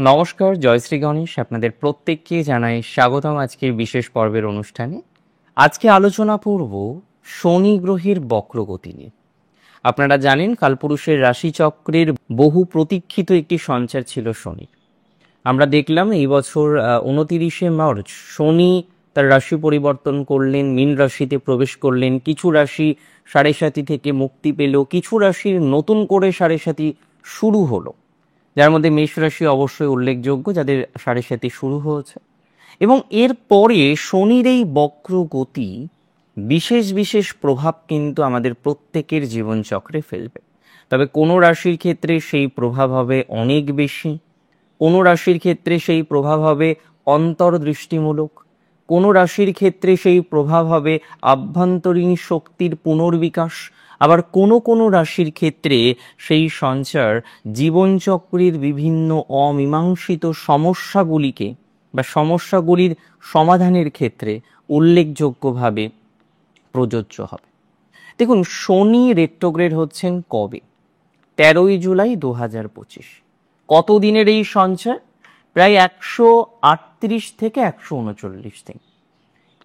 নমস্কার, জয়শ্রী গণেশ আপনাদের প্রত্যেককে জানাই স্বাগতম আজকের বিশেষ পর্বের অনুষ্ঠানে। আজকে আলোচনা করব শনি গ্রহের বক্রগতি নিয়ে। আপনারা জানেন কালপুরুষের রাশিচক্রের বহু প্রতীক্ষিত একটি সঞ্চার ছিল শনি। আমরা দেখলাম এই বছর 29শে মার্চ শনি তার রাশি পরিবর্তন করলেন, মীন রাশিতে প্রবেশ করলেন। কিছু রাশি সাড়ে সাতি থেকে মুক্তি পেল, কিছু রাশির নতুন করে সাড়ে সাতি শুরু হলো, যার মধ্যে মেষ রাশি অবশ্যই উল্লেখযোগ্য, যাদের সাড়ে সাতি শুরু হয়েছে। এবং এর পরে শনির এই বক্র গতি বিশেষ বিশেষ প্রভাব কিন্তু আমাদের প্রত্যেকের জীবনচক্রে ফেলবে। তবে কোনো রাশির ক্ষেত্রে সেই প্রভাব হবে অনেক বেশি, কোনো রাশির ক্ষেত্রে সেই প্রভাব হবে অন্তর্দৃষ্টিমূলক, কোনো রাশির ক্ষেত্রে সেই প্রভাব হবে আভ্যন্তরীণ শক্তির পুনর্বিকাশ, আবার কোনো কোনো রাশির ক্ষেত্রে সেই সঞ্চার জীবনচক্রের বিভিন্ন অমীমাংসিত সমস্যাগুলিকে বা সমস্যাগুলির সমাধানের ক্ষেত্রে উল্লেখযোগ্যভাবে প্রযোজ্য হবে। দেখুন, শনি রেট্রোগ্রেড হচ্ছেন কবে? 13ই জুলাই 2025। কতদিনের এই সঞ্চার? প্রায় 138 থেকে 139 দিন।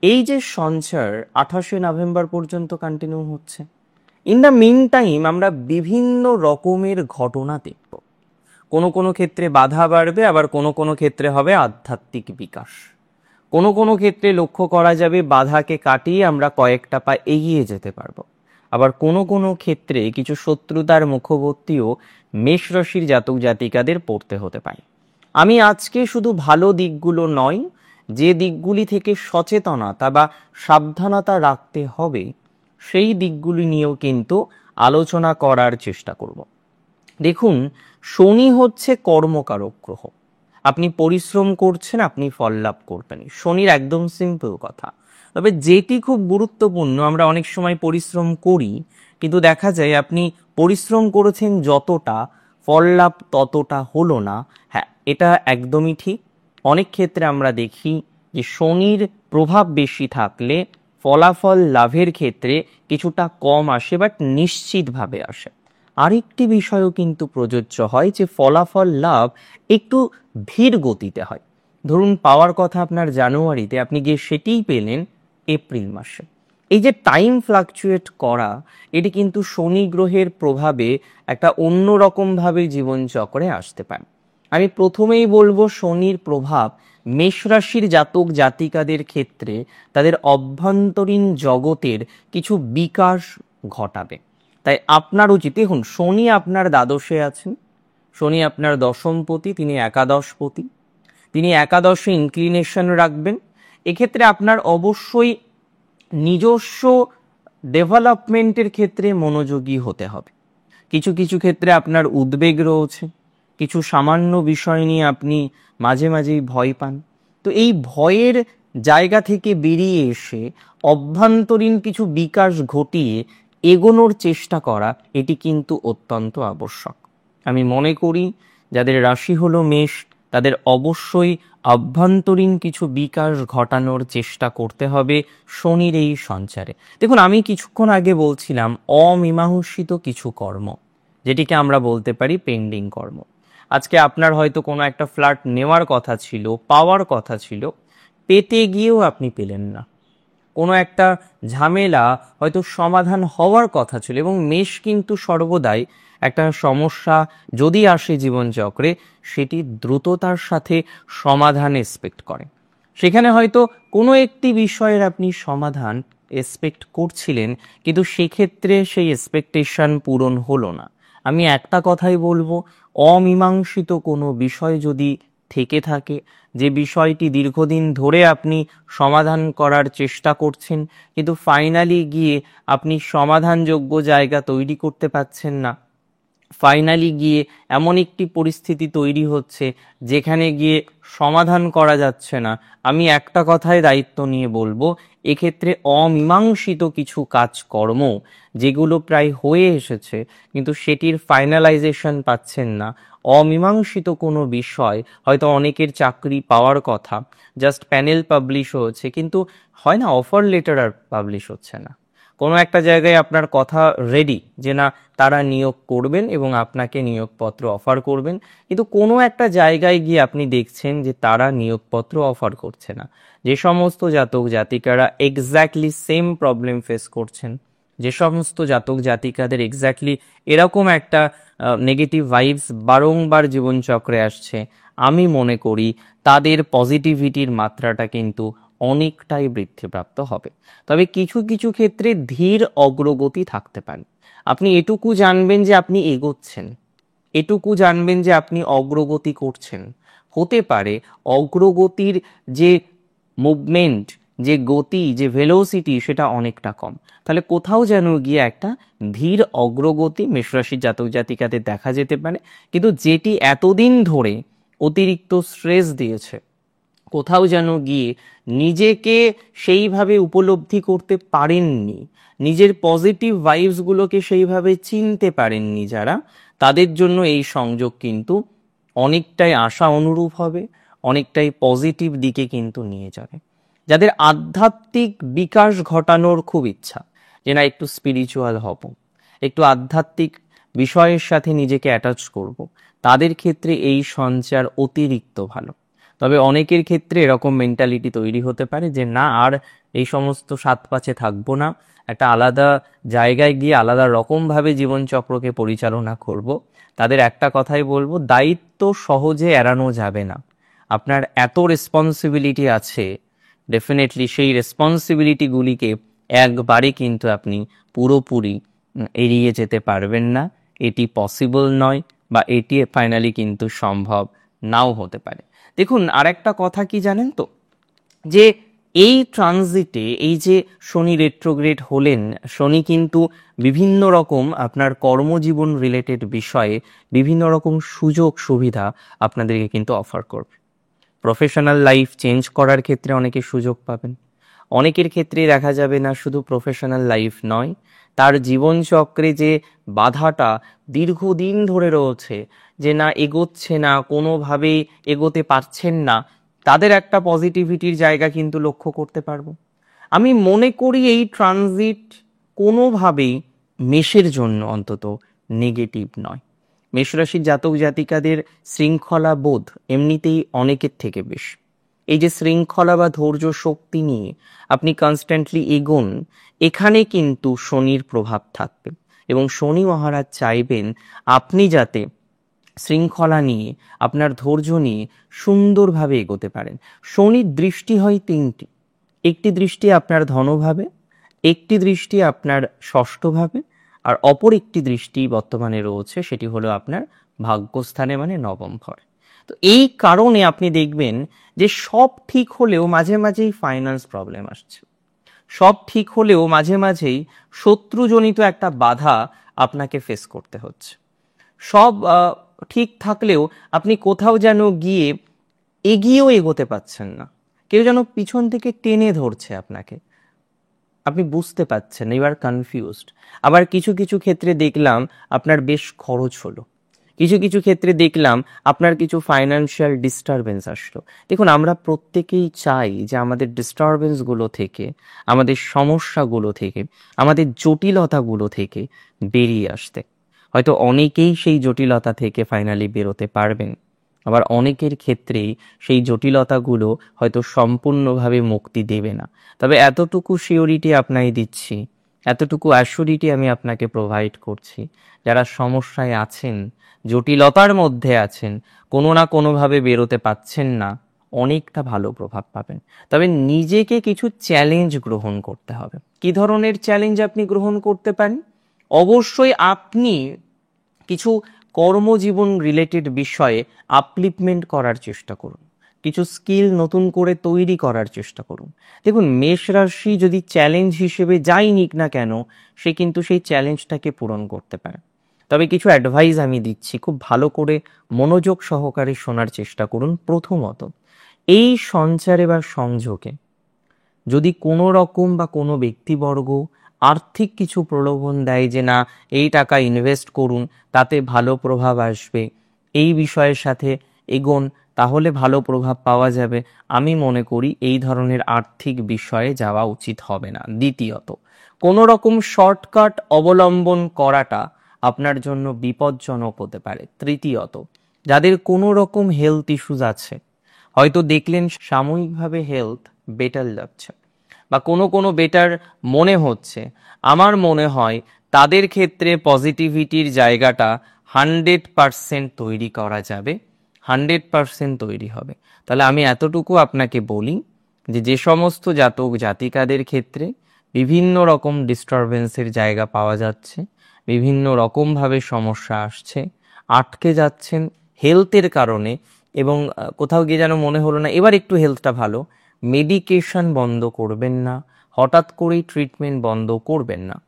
এই যে সঞ্চার 28শে নভেম্বর পর্যন্ত কন্টিনিউ হচ্ছে। ইন দ্য মিন টাইম আমরা বিভিন্ন রকমের ঘটনা দেখব। কোনো কোনো ক্ষেত্রে বাধা বাড়বে, আবার কোনো কোনো ক্ষেত্রে হবে আধ্যাত্মিক বিকাশ। কোনো কোনো ক্ষেত্রে লক্ষ্য করা যাবে বাধাকে কাটিয়ে আমরা কয়েকটা পা এগিয়ে যেতে পারবো। আবার কোনো কোনো ক্ষেত্রে কিছু শত্রুতার মুখবর্তীও মেষ রাশির জাতক জাতিকাদের পড়তে হতে পারে। আমি আজকে শুধু ভালো দিকগুলো নয়, যে দিকগুলি থেকে সচেতনতা বা সাবধানতা রাখতে হবে সেই দিকগুলি নিয়েও কিন্তু আলোচনা করার চেষ্টা করব। দেখুন, শনি হচ্ছে কর্মকারক গ্রহ। আপনি পরিশ্রম করছেন, আপনি ফল লাভ করবেন, শনির একদম সিম্পল কথা। তবে যেটি খুব গুরুত্বপূর্ণ, আমরা অনেক সময় পরিশ্রম করি, কিন্তু দেখা যায় আপনি পরিশ্রম করেছেন যতটা, ফল লাভ ততটা হলো না। হ্যাঁ, এটা একদমই ঠিক। অনেক ক্ষেত্রে আমরা দেখি যে শনির প্রভাব বেশি থাকলে ফলাফল লাভের ক্ষেত্রে কিছুটা কম আসে, বাট নিশ্চিতভাবে আসে। আরেকটি বিষয়ও কিন্তু প্রযোজ্য হয় যে ফলাফল লাভ একটু ধীর গতিতে হয়। ধরুন, পাওয়ার কথা আপনার জানুয়ারিতে, আপনি গিয়ে সেটিই পেলেন এপ্রিল মাসে। এই যে টাইম ফ্লাকচুয়েট করা, এটি কিন্তু শনি গ্রহের প্রভাবে একটা অন্যরকমভাবে জীবনচক্রে আসতে পারে। আমি প্রথমেই বলবো, শনির প্রভাব মেষ রাশির জাতক জাতিকাদের ক্ষেত্রে তাদের অভ্যন্তরীণ জগতের কিছু বিকাশ ঘটাবে। তাই আপনার উচিত, দেখুন, শনি আপনার দ্বাদশে আছেন, শনি আপনার দশমপতি, তিনি একাদশপতি, তিনি একাদশে ইনক্লিনেশন রাখবেন। এক্ষেত্রে আপনার অবশ্যই নিজস্ব ডেভেলপমেন্টের ক্ষেত্রে মনোযোগী হতে হবে। কিছু কিছু ক্ষেত্রে আপনার উদ্বেগ রয়েছে, কিছু সামান্য বিষয় নিয়ে আপনি মাঝে মাঝেই ভয় পান। তো এই ভয়ের জায়গা থেকে বেরিয়ে এসে অভ্যন্তরীণ কিছু বিকাশ ঘটিয়ে এগোনোর চেষ্টা করা, এটি কিন্তু অত্যন্ত আবশ্যক। আমি মনে করি যাদের রাশি হলো মেষ, তাদের অবশ্যই অভ্যন্তরীণ কিছু বিকাশ ঘটানোর চেষ্টা করতে হবে শনির এই সঞ্চারে। দেখুন, আমি কিছুক্ষণ আগে বলছিলাম অমীমাংসিত কিছু কর্ম, যেটিকে আমরা বলতে পারি পেন্ডিং কর্ম। আজকে আপনার হয়তো কোনো একটা ফ্ল্যাট নেওয়ার কথা ছিল, পাওয়ার কথা ছিল, পেতে গিয়েও আপনি পেলেন না। কোনো একটা ঝামেলা হয়তো সমাধান হওয়ার কথা ছিল, এবং মেষ কিন্তু সর্বদাই একটা সমস্যা যদি আসে জীবনচক্রে, সেটি দ্রুততার সাথে সমাধান এক্সপেক্ট করে। সেখানে হয়তো কোনো একটি বিষয়ের আপনি সমাধান এক্সপেক্ট করছিলেন, কিন্তু সেক্ষেত্রে সেই এক্সপেকটেশন পূরণ হলো না। আমি একটা কথাই বলবো, অমীমাংসিত কোনো বিষয় যদি থেকে থাকে, যে বিষয়টি দীর্ঘদিন ধরে আপনি সমাধান করার চেষ্টা করছেন, কিন্তু ফাইনালি গিয়ে আপনি সমাধানযোগ্য জায়গা তৈরি করতে পারছেন না, ফাইনালি গিয়ে এমন একটি পরিস্থিতি তৈরি হচ্ছে যেখানে গিয়ে সমাধান করা যাচ্ছে না, আমি একটা কথাই দায়িত্ব নিয়ে বলবো, এক্ষেত্রে অমীমাংসিত কিছু কাজকর্ম যেগুলো প্রায় হয়ে এসেছে কিন্তু সেটির ফাইনালাইজেশন পাচ্ছেন না, অমীমাংসিত কোনো বিষয়, হয়তো অনেকের চাকরি পাওয়ার কথা, জাস্ট প্যানেল পাবলিশ হয়েছে, কিন্তু হয় না অফার লেটার আর পাবলিশ হচ্ছে না, কোনো একটা জায়গায় আপনার কথা রেডি যে না তারা নিয়োগ করবেন এবং আপনাকে নিয়োগপত্র অফার করবেন, কিন্তু কোনো একটা জায়গায় গিয়ে আপনি দেখছেন যে তারা নিয়োগপত্র অফার করছে না। যে সমস্ত জাতক জাতিকারা এক্স্যাক্টলি সেম প্রবলেম ফেস করছেন, যে সমস্ত জাতক জাতিকাদের এক্স্যাক্টলি এরকম একটা নেগেটিভ ভাইবস বারংবার জীবনচক্রে আসছে, আমি মনে করি তাদের পজিটিভিটির মাত্রাটা কিন্তু অনেকটাই বৃদ্ধিপ্রাপ্ত হবে। তবে কিছু কিছু ক্ষেত্রে ধীর অগ্রগতি থাকতে পারে। আপনি এটুকু জানবেন যে আপনি এগোচ্ছেন, এটুকু জানবেন যে আপনি অগ্রগতি করছেন। হতে পারে অগ্রগতির যে মুভমেন্ট, যে গতি, যে ভেলোসিটি সেটা অনেকটা কম। তাহলে কোথাও যেন গিয়ে একটা ধীর অগ্রগতি মেষরাশির জাতক জাতিকাদের দেখা যেতে পারে, কিন্তু যেটি এতদিন ধরে অতিরিক্ত স্ট্রেস দিয়েছে, কোথাও যেন গিয়ে নিজেকে সেইভাবে উপলব্ধি করতে পারেননি, নিজের পজিটিভ ভাইবসগুলোকে সেইভাবে চিনতে পারেননি যারা, তাদের জন্য এই সংযোগ কিন্তু অনেকটাই আশা অনুরূপ হবে, অনেকটাই পজিটিভ দিকে কিন্তু নিয়ে যাবে। যাদের আধ্যাত্মিক বিকাশ ঘটানোর খুব ইচ্ছা, যে না একটু স্পিরিচুয়াল হব, একটু আধ্যাত্মিক বিষয়ের সাথে নিজেকে অ্যাটাচ করব, তাদের ক্ষেত্রে এই সঞ্চার অতিরিক্ত ভালো। তবে অনেকের ক্ষেত্রে এরকম মেন্টালিটি তৈরি হতে পারে যে না আর এই সমস্ত সাত পাঁচে থাকবো না, একটা আলাদা জায়গায় গিয়ে আলাদা রকমভাবে জীবনচক্রকে পরিচালনা করব। তাদের একটা কথাই বলবো, দায়িত্ব সহজে এড়ানো যাবে না। আপনার এত রেসপন্সিবিলিটি আছে, ডেফিনেটলি সেই রেসপন্সিবিলিটিগুলিকে একবারে কিন্তু আপনি পুরোপুরি এড়িয়ে যেতে পারবেন না। এটি পসিবল নয়, বা এটি ফাইনালি কিন্তু সম্ভব নাও হতে পারে। দেখুন, আরেকটা কথা কি জানেন তো, যে এই ট্রানজিটে, এই যে শনি রেট্রোগ্রেড হলেন, শনি কিন্তু বিভিন্ন রকম আপনার কর্মজীবন রিলেটেড বিষয়ে বিভিন্ন রকম সুযোগ সুবিধা আপনাদেরকে কিন্তু অফার করবে। প্রফেশনাল লাইফ চেঞ্জ করার ক্ষেত্রে অনেকে সুযোগ পাবেন। অনেকের ক্ষেত্রে দেখা যাবে না শুধু প্রফেশনাল লাইফ নয়, তার জীবনচক্রে যে বাধাটা দীর্ঘদিন ধরে রয়েছে, যে না এগোচ্ছে না, কোনোভাবেই এগোতে পারছেন না, তাদের একটা পজিটিভিটির জায়গা কিন্তু লক্ষ্য করতে পারবো। আমি মনে করি এই ট্রানজিট কোনোভাবেই মেষের জন্য অন্তত নেগেটিভ নয়। মেষরাশির জাতক জাতিকাদের শৃঙ্খলা বোধ এমনিতেই অনেকের থেকে বেশি। এই যে শৃঙ্খলা বা ধৈর্য শক্তি নিয়ে আপনি কনস্ট্যান্টলি এগোন, এখানে কিন্তু শনির প্রভাব থাকবে, এবং শনি মহারাজ চাইবেন আপনি যাতে শৃঙ্খলা নিয়ে, আপনার ধৈর্য নিয়ে সুন্দরভাবে এগোতে পারেন। শনির দৃষ্টি হয় তিনটি, একটি দৃষ্টি আপনার ধনভাবে, একটি দৃষ্টি আপনার ষষ্ঠভাবে, আর অপর একটি দৃষ্টি বর্তমানে রয়েছে সেটি হলো আপনার ভাগ্যস্থানে, মানে নবম ঘরে। তো এই কারণে আপনি দেখবেন যে সব ঠিক হলেও মাঝে মাঝেই ফাইন্যান্স প্রবলেম আসছে, সব ঠিক হলেও মাঝে মাঝেই শত্রুজনিত একটা বাধা আপনাকে ফেস করতে হচ্ছে। সব ঠিক থাকলেও আপনি কোথাও যেন গিয়ে এগিয়েও এগোতে পাচ্ছেন না, কেউ যেন পিছন থেকে টেনে ধরছে আপনাকে, আপনি বুঝতে পাচ্ছেন, ইউ আর কনফিউজড। আবার কিছু কিছু ক্ষেত্রে দেখলাম আপনার বেশ খরচ হলো, কিছু কিছু ক্ষেত্রে দেখলাম আপনার কিছু ফাইন্যান্সিয়াল ডিস্টারবেন্স আসলো। দেখুন, আমরা প্রত্যেকেই চাই যে আমাদের ডিস্টারবেন্সগুলো থেকে, আমাদের সমস্যাগুলো থেকে, আমাদের জটিলতাগুলো থেকে বেরিয়ে আসতে। হয়তো অনেকেই সেই জটিলতা থেকে ফাইনালি বেরোতে পারবেন, আবার অনেকের ক্ষেত্রেই সেই জটিলতাগুলো হয়তো সম্পূর্ণভাবে মুক্তি দেবে না। তবে এতটুকু সিওরিটি আপনাকে দিচ্ছি, এতটুকু অ্যাসিওরিটি আমি আপনাকে প্রোভাইড করছি, যারা সমস্যায় আছেন, জটিলতার মধ্যে আছেন, কোনো না কোনোভাবে বেরোতে পাচ্ছেন না, অনেকটা ভালো প্রভাব পাবেন। তবে নিজেকে কিছু চ্যালেঞ্জ গ্রহণ করতে হবে। কি ধরনের চ্যালেঞ্জ আপনি গ্রহণ করতে পারেন? অবশ্যই আপনি কিছু কর্মজীবন রিলেটেড বিষয়ে আপলিফমেন্ট করার চেষ্টা করুন, কিছু স্কিল নতুন করে তৈরি করার চেষ্টা করুন। দেখুন, মেষ রাশি যদি চ্যালেঞ্জ হিসেবে যাই নিক না কেন, সে কিন্তু সেই চ্যালেঞ্জটাকে পূরণ করতে পারে। তবে কিছু অ্যাডভাইস আমি দিচ্ছি, খুব ভালো করে মনোযোগ সহকারে শোনার চেষ্টা করুন। প্রথমত, এই সঞ্চারে বা সংযোগে যদি কোনো রকম বা কোনো ব্যক্তিবর্গ আর্থিক কিছু প্রলোভন দেয় যে না এই টাকা ইনভেস্ট করুন, তাতে ভালো প্রভাব আসবে, এই বিষয়ের সাথে এগোন, তাহলে ভালো প্রভাব পাওয়া যাবে। আমি মনে করি এই ধরনের আর্থিক বিষয়ে যাওয়া উচিত হবে না। দ্বিতীয়ত, কোনো রকম শর্টকাট অবলম্বন করাটা আপনার জন্য বিপজ্জনক হতে পারে। তৃতীয়ত, যাদের কোনো রকম হেলথ ইস্যুস আছে, হয়তো দেখলেন সাময়িকভাবে হেলথ বেটার যাচ্ছে বা কোনো বেটার মনে হচ্ছে, আমার মনে হয় তাদের ক্ষেত্রে পজিটিভিটির জায়গাটা 100% তৈরি করা যাবে, 100% তৈরি হবে। তাহলে আমি এতটুকু আপনাকে বলি যে সমস্ত জাতক জাতিকাদের ক্ষেত্রে বিভিন্ন রকম ডিস্টারবেন্সের জায়গা পাওয়া যাচ্ছে, বিভিন্ন রকমভাবে সমস্যা আসছে, আটকে যাচ্ছেন হেলথের কারণে, এবং কোথাও গিয়ে যেন মনে হলো না এবার একটু হেলথটা ভালো, মেডিকেশন বন্ধ করবেন না, হঠাৎ করেই ট্রিটমেন্ট বন্ধ করবেন না।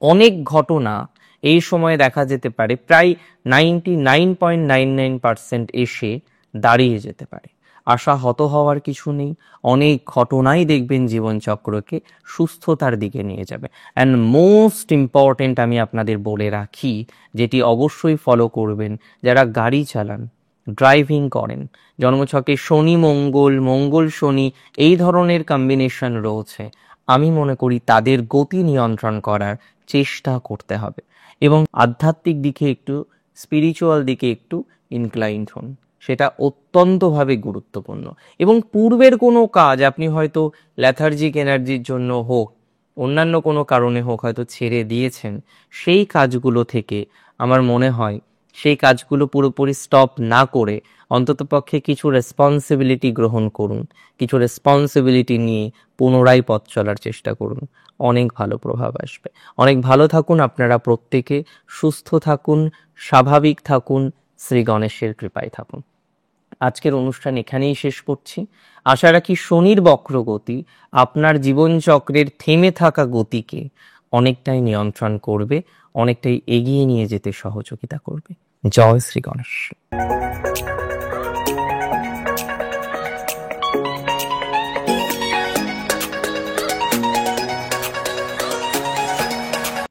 অনেক ঘটনা এই সময়ে দেখা যেতে পারে, প্রায় 99.99% এসে দাঁড়িয়ে যেতে পারে। আশাহত হওয়ার কিছু নেই, অনেক ঘটনাই দেখবেন জীবনচক্রকে সুস্থতার দিকে নিয়ে যাবে। অ্যান্ড মোস্ট ইম্পর্টেন্ট আমি আপনাদের বলে রাখি, যেটি অবশ্যই ফলো করবেন যারা গাড়ি চালান, ড্রাইভিং করেন, জন্মছকে শনি মঙ্গল, মঙ্গল শনি এই ধরনের কম্বিনেশন রয়েছে, আমি মনে করি তাদের গতি নিয়ন্ত্রণ করার চেষ্টা করতে হবে এবং আধ্যাত্মিক দিকে একটু, স্পিরিচুয়াল দিকে একটু ইনক্লাইন্ড হন। সেটা অত্যন্তভাবে গুরুত্বপূর্ণ। এবং পূর্বের কোনো কাজ আপনি হয়তো ল্যাথার্জিক এনার্জির জন্য হোক, অন্যান্য কোনো কারণে হোক হয়তো ছেড়ে দিয়েছেন, সেই কাজগুলো থেকে আমার মনে হয় সেই কাজগুলো পুরোপুরি স্টপ না করে অন্ততপক্ষে কিছু রেসপন্সিবিলিটি গ্রহণ করুন, কিছু রেসপন্সিবিলিটি নিয়ে পুনরায় পথ চলার চেষ্টা করুন, অনেক ভালো প্রভাব আসবে। অনেক ভালো থাকুন আপনারা প্রত্যেকে, সুস্থ থাকুন, স্বাভাবিক থাকুন, শ্রী গণেশের কৃপায় থাকুন। আজকের অনুষ্ঠান এখানেই শেষ করছি। আশা রাখি শনির বক্রগতি আপনার জীবনচক্রের থেমে থাকা গতিকে অনেকটাই নিয়ন্ত্রণ করবে, অনেকটাই এগিয়ে নিয়ে যেতে সহযোগিতা করবে। জয় শ্রী গণেশ।